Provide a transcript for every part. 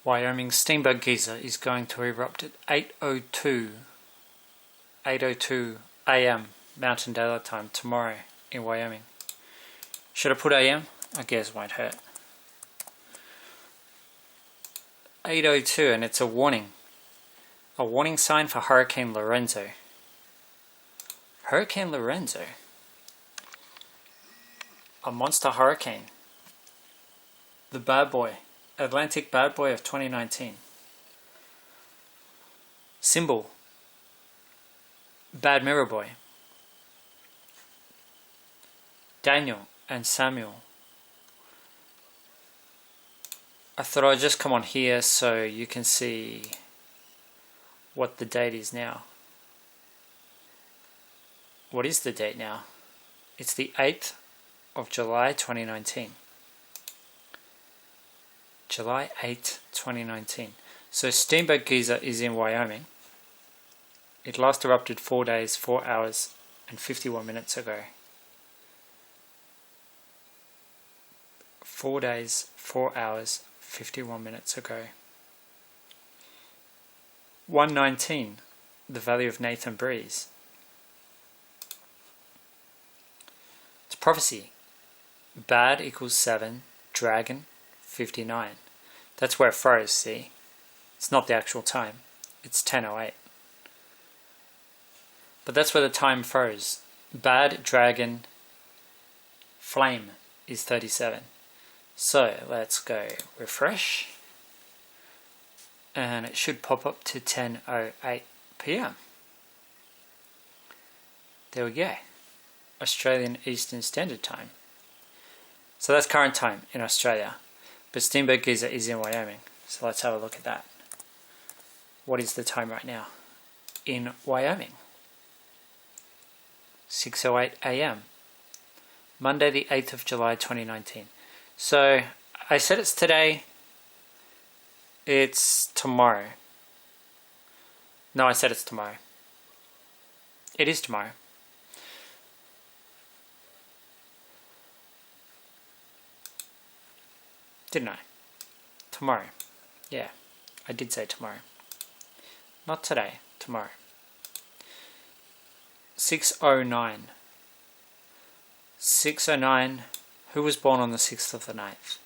Wyoming steamboat geyser is going to erupt at 8:02 a.m. Mountain Daylight Time tomorrow in Wyoming. Should I put AM? I guess won't hurt. 8:02, and it's a warning. A warning sign for Hurricane Lorenzo. Hurricane Lorenzo? A monster hurricane. The bad boy. Atlantic bad boy of 2019. Symbol. Bad mirror boy. Daniel and Samuel. I thought I'd just come on here so you can see what the date is now. What is the date now? It's the 8th of July 2019. July 8th, 2019. So steamboat geyser is in Wyoming. It last erupted 4 days, 4 hours and 51 minutes ago. 4 days, 4 hours, 51 minutes ago. 119, the Valley of Nathan Breeze. It's prophecy. Bad equals 7, dragon 59. That's where it froze, see? It's not the actual time. It's 10:08. But that's where the time froze. Bad dragon flame is 37. So let's go refresh. And it should pop up to 10:08 PM. There we go. Australian Eastern Standard Time. So that's current time in Australia. But steamboat geyser is in Wyoming. So let's have a look at that. What is the time right now in Wyoming? 6:08 AM. Monday the 8th of July 2019. So I said it's today. It's tomorrow. No, I said it's tomorrow. It is tomorrow. Didn't I? Tomorrow. Yeah, I did say tomorrow. Not today, tomorrow. 6:09. 6:09. Who was born on the 6th of the 9th?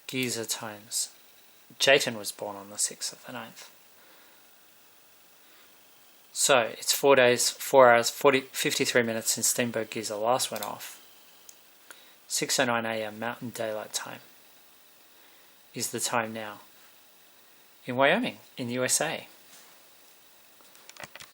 Geyser times. Jayton was born on the 6th of the 9th. So, it's 4 days, 4 hours, 53 minutes since steamboat geyser last went off. 6:09 AM Mountain Daylight Time is the time now in Wyoming, in the USA.